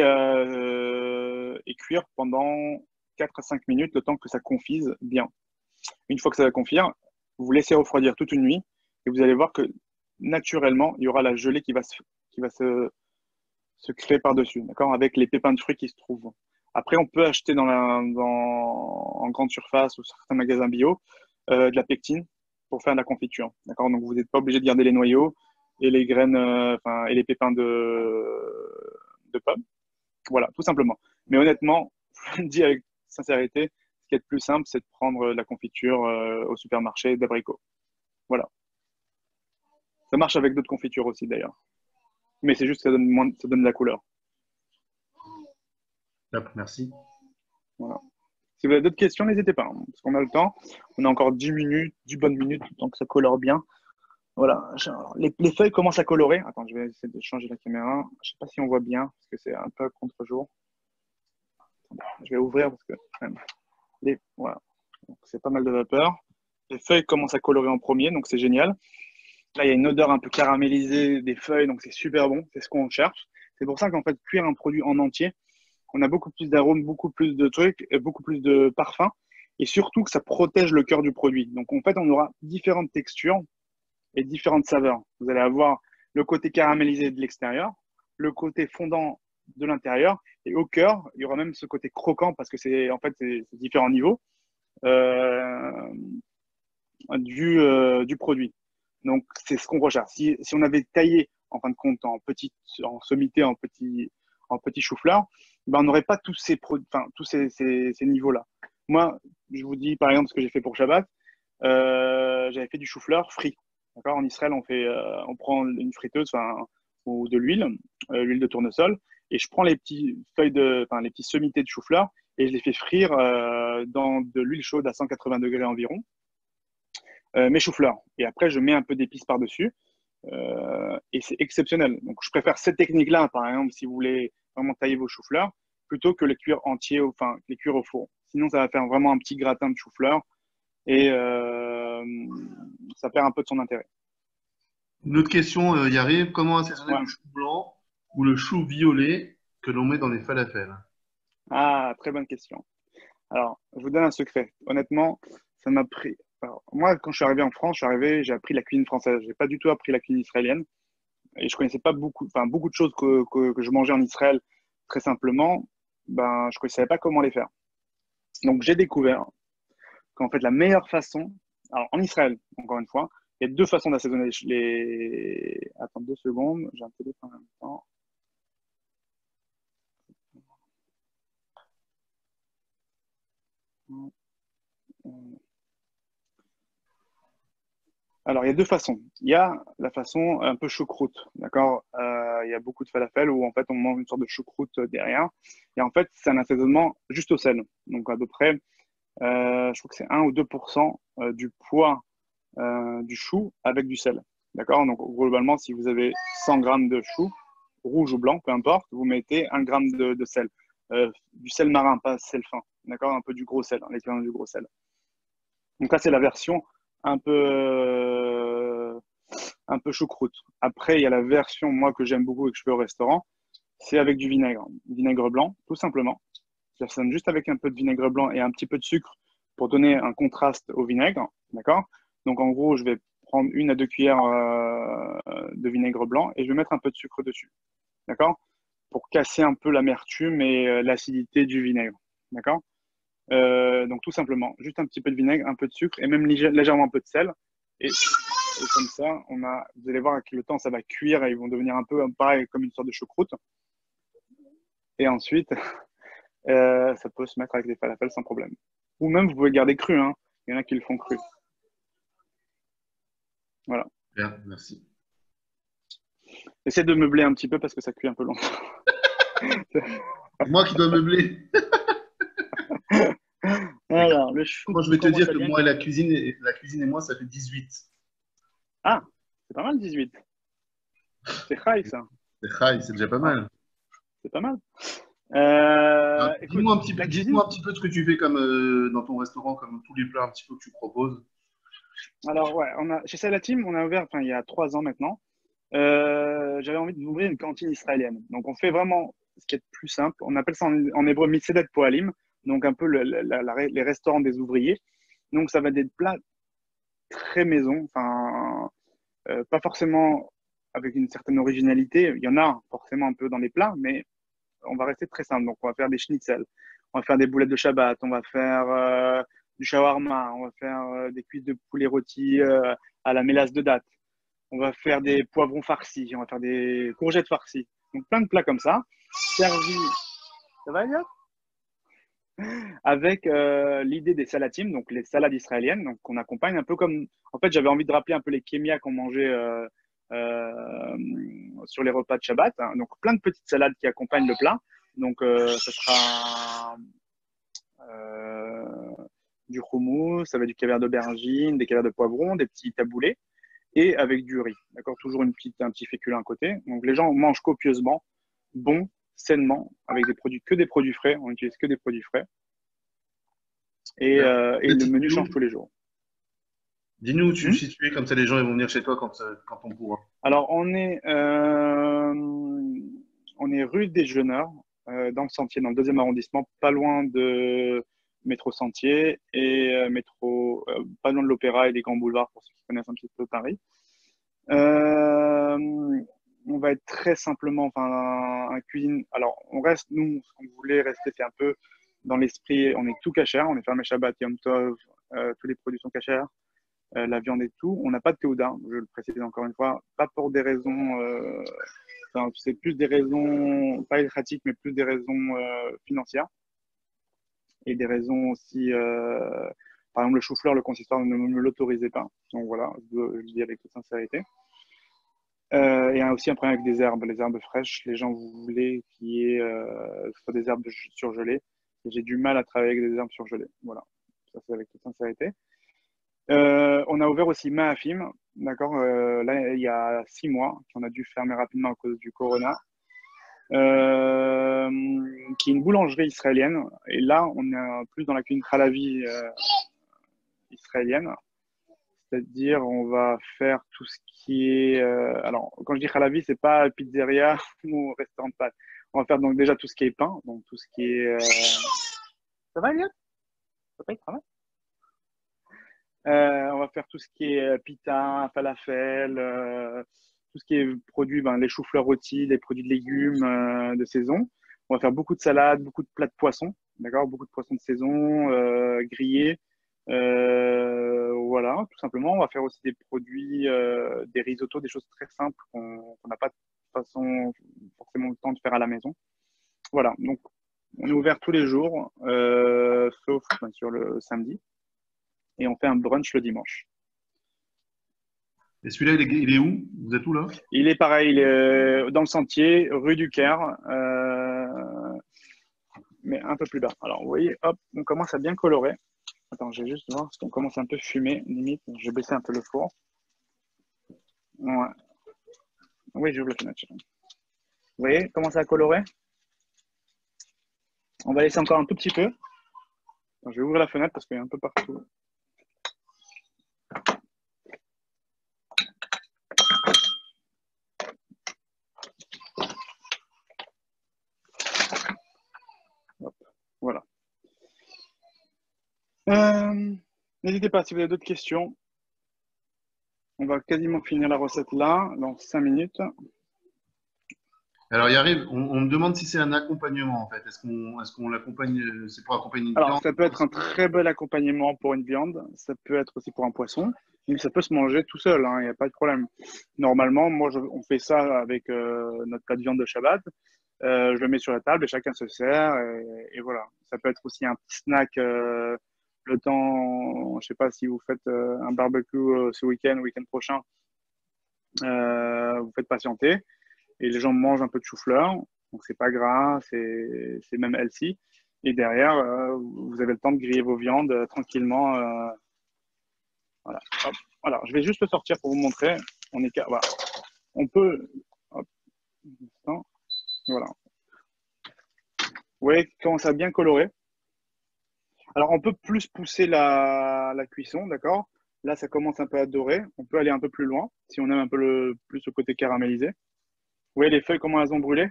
S1: cuire pendant 4 à 5 minutes, le temps que ça confise bien. Une fois que ça va confire, vous laissez refroidir toute une nuit et vous allez voir que naturellement, il y aura la gelée qui va se créer par-dessus, d'accord, avec les pépins de fruits qui se trouvent. Après, on peut acheter en grande surface ou certains magasins bio de la pectine pour faire de la confiture, d'accord. Donc, vous n'êtes pas obligé de garder les noyaux et les graines, et les pépins de pommes. Voilà, tout simplement. Mais honnêtement, je le dis avec sincérité, ce qui est le plus simple, c'est de prendre la confiture au supermarché d'abricots. Voilà. Ça marche avec d'autres confitures aussi d'ailleurs. Mais c'est juste que ça donne de la couleur.
S2: Top, merci.
S1: Voilà. Si vous avez d'autres questions, n'hésitez pas, hein, parce qu'on a le temps. On a encore 10 minutes, 10 bonnes minutes, tant que ça colore bien. Voilà. Alors, les feuilles commencent à colorer. Attends, je vais essayer de changer la caméra. Je ne sais pas si on voit bien, parce que c'est un peu contre-jour. Je vais ouvrir parce que. Voilà. Donc, c'est pas mal de vapeur. Les feuilles commencent à colorer en premier, donc c'est génial. Là, il y a une odeur un peu caramélisée des feuilles, donc c'est super bon. C'est ce qu'on cherche. C'est pour ça qu'en fait, cuire un produit en entier, on a beaucoup plus d'arômes, beaucoup plus de trucs, beaucoup plus de parfums. Et surtout que ça protège le cœur du produit. Donc, en fait, on aura différentes textures et différentes saveurs. Vous allez avoir le côté caramélisé de l'extérieur, le côté fondant de l'intérieur, et au cœur, il y aura même ce côté croquant parce que c'est en fait c'est différents niveaux euh, du produit. Donc c'est ce qu'on recherche. Si on avait taillé en fin de compte en sommité, en petit chou-fleur, ben, on n'aurait pas tous ces enfin, tous ces niveaux-là. Moi, je vous dis par exemple ce que j'ai fait pour Shabbat. J'avais fait du chou-fleur frit. D'accord. En Israël, on prend une friteuse, enfin, ou de l'huile de tournesol, et je prends les petits les petits sommités de chou-fleur et je les fais frire dans de l'huile chaude à 180 degrés environ, mes choux-fleurs. Et après, je mets un peu d'épices par-dessus, et c'est exceptionnel. Donc, je préfère cette technique-là, par exemple, si vous voulez vraiment tailler vos choux-fleurs, plutôt que les cuire entiers, enfin, les cuire au four. Sinon, ça va faire vraiment un petit gratin de chou-fleur et ça perd un peu de son intérêt.
S2: Une autre question, Yariv, comment assaisonner
S1: Ouais.
S2: le chou blanc ou le chou violet que l'on met dans les falafels?
S1: Ah, très bonne question. Alors, je vous donne un secret. Honnêtement, ça m'a pris. Alors, moi, quand je suis arrivé en France, j'ai appris la cuisine française. J'ai pas du tout appris la cuisine israélienne. Et je connaissais pas beaucoup de choses que je mangeais en Israël très simplement. Ben, je ne savais pas comment les faire. Donc, j'ai découvert qu'en fait, la meilleure façon, alors en Israël, encore une fois, il y a deux façons d'assaisonner Attends 2 secondes, j'ai un téléphone en même temps. Alors, il y a deux façons. Il y a la façon un peu choucroute, d'accord? Il y a beaucoup de falafel où en fait on mange une sorte de choucroute derrière. Et en fait, c'est un assaisonnement juste au sel. Donc à peu près, je crois que c'est 1 ou 2% du poids du chou avec du sel. D'accord? Donc globalement, si vous avez 100 grammes de chou, rouge ou blanc, peu importe, vous mettez 1 gramme de sel. Du sel marin, pas sel fin. D'accord? Un peu du gros sel, hein, l'équivalent du gros sel. Donc là, c'est la version un peu, euh, un peu choucroute. Après, il y a la version, moi, que j'aime beaucoup et que je fais au restaurant, c'est avec du vinaigre blanc, tout simplement. Ça juste avec un peu de vinaigre blanc et un petit peu de sucre pour donner un contraste au vinaigre, d'accord? Donc, en gros, je vais prendre 1 à 2 cuillères de vinaigre blanc et je vais mettre un peu de sucre dessus, d'accord? Pour casser un peu l'amertume et l'acidité du vinaigre, d'accord? Donc tout simplement, juste un petit peu de vinaigre, un peu de sucre et même légèrement un peu de sel. Et comme ça, vous allez voir avec le temps, ça va cuire et ils vont devenir un peu pareil comme une sorte de choucroute. Et ensuite, ça peut se mettre avec des falafels sans problème. Ou même, vous pouvez garder cru, hein. Il y en a qui le font cru. Voilà.
S2: Bien, merci.
S1: Essayez de meubler un petit peu parce que ça cuit un peu longtemps.
S2: C'est moi qui dois meubler.
S1: Alors, le chou,
S2: Moi, je vais te
S1: comment
S2: dire
S1: ça
S2: que
S1: vient?
S2: moi et la cuisine et moi, ça fait 18.
S1: Ah, c'est pas mal 18. C'est high ça.
S2: C'est high, c'est déjà pas
S1: Ouais,
S2: mal.
S1: c'est pas mal.
S2: Alors,
S1: Écoute,
S2: dis-moi un petit peu,
S1: la cuisine,
S2: dites-moi un petit peu ce que tu fais comme dans ton restaurant, comme tous les plats un petit peu que tu proposes.
S1: alors ouais, chez Salatim, on a ouvert enfin, il y a 3 ans maintenant. J'avais envie d'ouvrir une cantine israélienne. Donc on fait vraiment ce qui est le plus simple. On appelle ça en hébreu Mitsedet Poalim, donc un peu les restaurants des ouvriers. Donc ça va être des plats très maison, enfin pas forcément avec une certaine originalité. Il y en a forcément un peu dans les plats, mais on va rester très simple. Donc on va faire des schnitzels, on va faire des boulettes de Shabbat, on va faire du shawarma, on va faire des cuisses de poulet rôti à la mélasse de date. On va faire des poivrons farcis, on va faire des courgettes farcies. Donc plein de plats comme ça, servis. Ça va, Eliot? Avec l'idée des salatimes, donc les salades israéliennes, donc qu'on accompagne un peu comme. En fait, j'avais envie de rappeler un peu les kémias qu'on mangeait euh, sur les repas de Shabbat, hein. Donc plein de petites salades qui accompagnent le plat. Donc ce sera euh, du houmous, ça va être du caviar d'aubergine, des caviars de poivron, des petits taboulés et avec du riz. D'accord, toujours un petit féculent à côté. Donc les gens mangent copieusement, bon, sainement, avec que des produits frais. On n'utilise que des produits frais.
S2: Alors,
S1: Et le menu change tous les jours.
S2: dis-nous où tu es
S1: Hmm.
S2: situé, comme ça les gens ils vont venir chez toi quand on pourra.
S1: Alors, on est rue des Jeuneurs, dans le Sentier, dans le deuxième arrondissement, pas loin de métro Sentier et pas loin de l'Opéra et des grands boulevards pour ceux qui connaissent un petit peu Paris. Euh, on va être très simplement, enfin, un cuisine. Alors, on reste, nous, ce qu'on voulait rester, c'est un peu dans l'esprit, on est tout cachère, on est fermé Shabbat, Yom Tov, tous les produits sont cachères, la viande et tout. On n'a pas de théoda, je le précise encore une fois, pas pour des raisons, enfin, c'est plus des raisons, pas pratiques, mais plus des raisons financières et des raisons aussi, par exemple, le chou-fleur, le consistoire ne me l'autorisait pas. Donc voilà, je le dis avec toute sincérité. Et il y a aussi un problème avec des herbes, les herbes fraîches. Les gens voulaient qu'il y ait soit des herbes surgelées. Et j'ai du mal à travailler avec des herbes surgelées. Voilà, ça c'est avec toute sincérité. On a ouvert aussi Mahafim, d'accord, là il y a 6 mois, qu'on a dû fermer rapidement à cause du corona, qui est une boulangerie israélienne. Et là, on est plus dans la cuisine halavi israélienne. C'est-à-dire, on va faire tout ce qui est. Alors, quand je dis halavi, c'est pas pizzeria ou restaurant de pâtes. On va faire donc déjà tout ce qui est pain, donc tout ce qui est. Ça va, Eliott? Ça va, il travaille. On va faire tout ce qui est pita, falafel, tout ce qui est produit, ben, les choux-fleurs rôtis, les produits de légumes de saison. On va faire beaucoup de salades, beaucoup de plats de poissons, d'accord? Beaucoup de poissons de saison, grillés. Voilà, tout simplement. On va faire aussi des produits, des risottos, des choses très simples qu'on n'a pas de façon forcément le temps de faire à la maison. Voilà, donc on est ouvert tous les jours, sauf bien sûr le samedi, et on fait un brunch le dimanche.
S2: Et celui-là, il est où? Vous êtes où là?
S1: Il est pareil, il est dans le Sentier, rue du Caire, mais un peu plus bas. Alors, vous voyez, hop, on commence à bien colorer. Attends, je vais juste voir parce qu'on commence un peu fumer, limite. Je vais baisser un peu le four. Ouais. Oui, j'ouvre la fenêtre. Vous voyez, commence à colorer. On va laisser encore un tout petit peu. Attends, je vais ouvrir la fenêtre parce qu'il y a un peu partout. Hop, voilà. N'hésitez pas si vous avez d'autres questions. On va quasiment finir la recette là, dans 5 minutes.
S2: Alors, il arrive, on me demande si c'est un accompagnement en fait. Est-ce qu'on l'accompagne, c'est pour accompagner une
S1: Alors,
S2: viande
S1: ça peut être un
S2: aussi?
S1: très bel accompagnement pour une viande, ça peut être aussi pour un poisson, mais ça peut se manger tout seul, hein, il n'y a pas de problème. Normalement, on fait ça avec notre plat de viande de Shabbat. Je le mets sur la table et chacun se sert. Et voilà. Ça peut être aussi un petit snack le temps, je sais pas si vous faites un barbecue ce week-end prochain, vous faites patienter et les gens mangent un peu de chou-fleur. Donc c'est pas gras, c'est même healthy. Et derrière, vous avez le temps de griller vos viandes tranquillement. Voilà. Hop. Voilà. Je vais juste le sortir pour vous montrer. Voilà. On peut. Hop. Voilà. Vous voyez, commence à bien colorer. Alors, on peut plus pousser la cuisson, d'accord? Là, ça commence un peu à dorer. On peut aller un peu plus loin si on aime un peu plus le côté caramélisé. Vous voyez les feuilles, comment elles ont brûlé?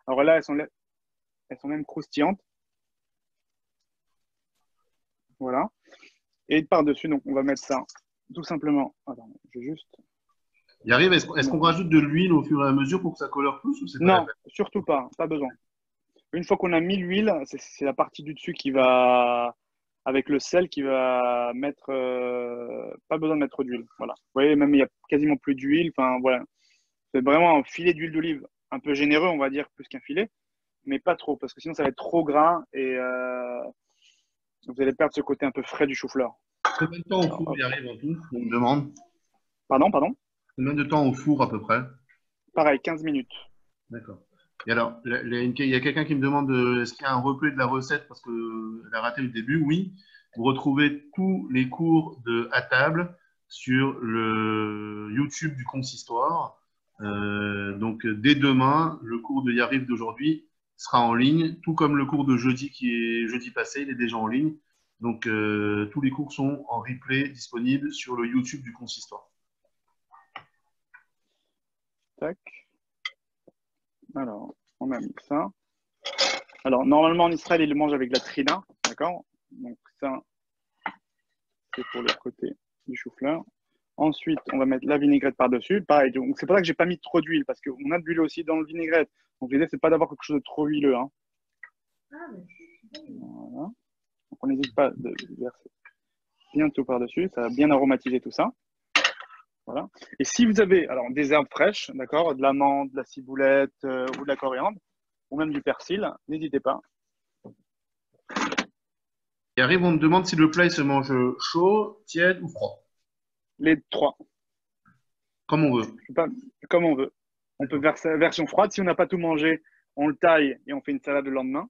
S1: Alors là, elles sont même croustillantes. Voilà. Et par-dessus, donc, on va mettre ça tout simplement. Attends, je vais juste.
S2: Il arrive, est-ce qu'on rajoute de l'huile au fur et à mesure pour que ça colore plus ou c'est pas la
S1: Non,
S2: peine?
S1: surtout pas. Pas besoin. Une fois qu'on a mis l'huile, c'est la partie du dessus qui va, avec le sel, qui va mettre. Pas besoin de mettre d'huile. Voilà. Vous voyez, même il n'y a quasiment plus d'huile. Enfin, voilà. C'est vraiment un filet d'huile d'olive un peu généreux, on va dire, plus qu'un filet, mais pas trop, parce que sinon ça va être trop gras et vous allez perdre ce côté un peu frais du chou-fleur.
S2: Combien de temps au
S1: Alors,
S2: four
S1: hop.
S2: il arrive en tout? On me demande.
S1: Pardon, pardon.
S2: Combien de temps au four à peu près?
S1: Pareil, 15 minutes.
S2: D'accord. Et alors, il y a quelqu'un qui me demande est-ce qu'il y a un replay de la recette parce qu'elle a raté le début? Oui. Vous retrouvez tous les cours de à table sur le YouTube du Consistoire. Donc, dès demain, le cours de Yariv d'aujourd'hui sera en ligne, tout comme le cours de jeudi qui est jeudi passé, il est déjà en ligne. Donc, tous les cours sont en replay disponibles sur le YouTube du consistoire.
S1: Tac. Alors, on a mis ça. Alors, normalement, en Israël, ils le mangent avec de la trina. D'accord? Donc, ça, c'est pour le côté du chou-fleur. Ensuite, on va mettre la vinaigrette par-dessus. Pareil, donc c'est pour ça que j'ai pas mis trop d'huile, parce qu'on a de l'huile aussi dans le vinaigrette. Donc l'idée, c'est pas d'avoir quelque chose de trop huileux. Hein. Voilà. Donc on n'hésite pas de verser bientôt par-dessus. Ça va bien aromatiser tout ça. Voilà. Et si vous avez alors des herbes fraîches, d'accord, de l'amande, de la ciboulette ou de la coriandre, ou même du persil, n'hésitez pas.
S2: Et arrive, on me demande si le plat il se mange chaud, tiède ou froid.
S1: Les trois.
S2: Comme on veut.
S1: Pas, comme on veut. On peut faire sa version froide. Si on n'a pas tout mangé, on le taille et on fait une salade le lendemain.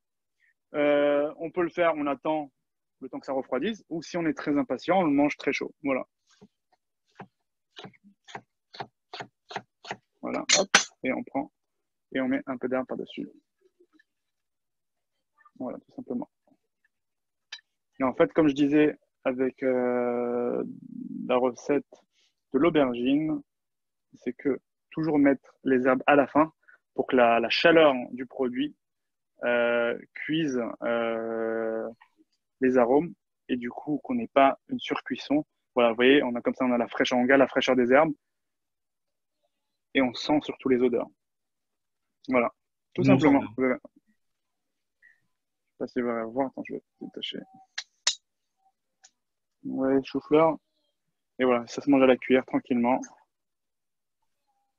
S1: On peut le faire, on attend le temps que ça refroidisse. Ou si on est très impatient, on le mange très chaud. Voilà. Voilà, hop, et on prend et on met un peu d'herbe par-dessus. Voilà, tout simplement. Et en fait, comme je disais avec la recette de l'aubergine, c'est que toujours mettre les herbes à la fin pour que la chaleur du produit cuise les arômes et du coup qu'on n'ait pas une surcuisson. Voilà, vous voyez, on a comme ça, on a la fraîcheur, on garde la fraîcheur des herbes et on sent surtout les odeurs. Voilà, tout simplement. Je ne sais pas si vous allez voir, attends, je vais détacher. Ouais, chou-fleur. Et voilà, ça se mange à la cuillère tranquillement.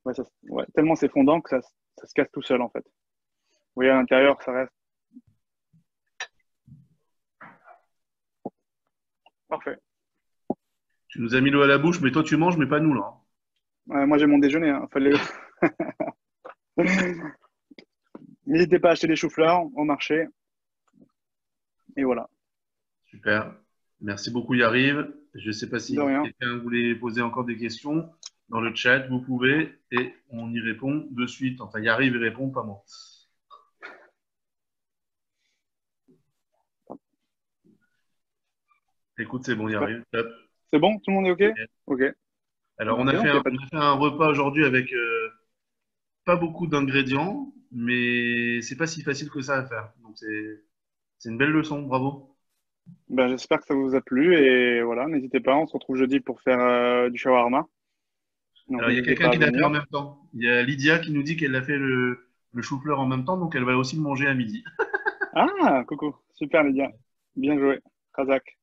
S1: Ouais, tellement c'est fondant que ça se casse tout seul en fait. Vous voyez à l'intérieur, ça reste. Parfait.
S2: Tu nous as mis l'eau à la bouche, mais toi tu manges, mais pas nous là.
S1: Moi j'ai mon déjeuner. Hein. N'hésitez pas à acheter des choux-fleurs au marché. Et voilà.
S2: Super. Merci beaucoup, Yariv. Je ne sais pas
S1: De
S2: si
S1: rien.
S2: quelqu'un voulait poser encore des questions dans le chat. Vous pouvez et on y répond de suite. Enfin, Yariv y répond, pas moi. Écoute, c'est bon, Yariv. Top.
S1: C'est bon? Tout le monde est OK? OK.
S2: Alors,
S1: Ben, c'est bon,
S2: on a fait un repas aujourd'hui avec pas beaucoup d'ingrédients, mais c'est pas si facile que ça à faire. Donc, c'est une belle leçon. Bravo.
S1: ben, j'espère que ça vous a plu. Et voilà, n'hésitez pas. On se retrouve jeudi pour faire du shawarma. Donc
S2: Alors, il y a
S1: n'hésitez
S2: quelqu'un
S1: pas à
S2: qui l'a fait en
S1: venir.
S2: même temps. Il y a Lydia qui nous dit qu'elle a fait le chou-fleur en même temps, donc elle va aussi le manger à midi.
S1: Ah, coucou. Super, Lydia. Bien joué. Razak.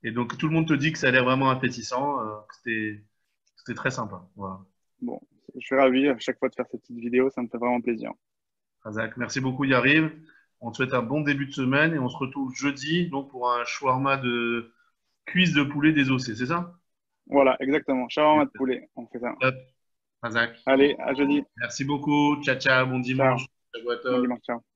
S2: Et donc, tout le monde te dit que ça a l'air vraiment appétissant, c'était très sympa. Voilà.
S1: Bon, je suis ravi à chaque fois de faire cette petite vidéo. Ça me fait vraiment plaisir.
S2: Razak, merci beaucoup, Yariv. On te souhaite un bon début de semaine et on se retrouve jeudi donc pour un shawarma de cuisse de poulet désossé, c'est ça?
S1: Voilà, exactement. Shawarma de poulet. On fait ça.
S2: Top. Razak.
S1: Allez, à jeudi.
S2: Merci beaucoup. Ciao, ciao. Bon
S1: Ciao.
S2: dimanche. Ciao à
S1: Bon
S2: toi.
S1: dimanche. Ciao.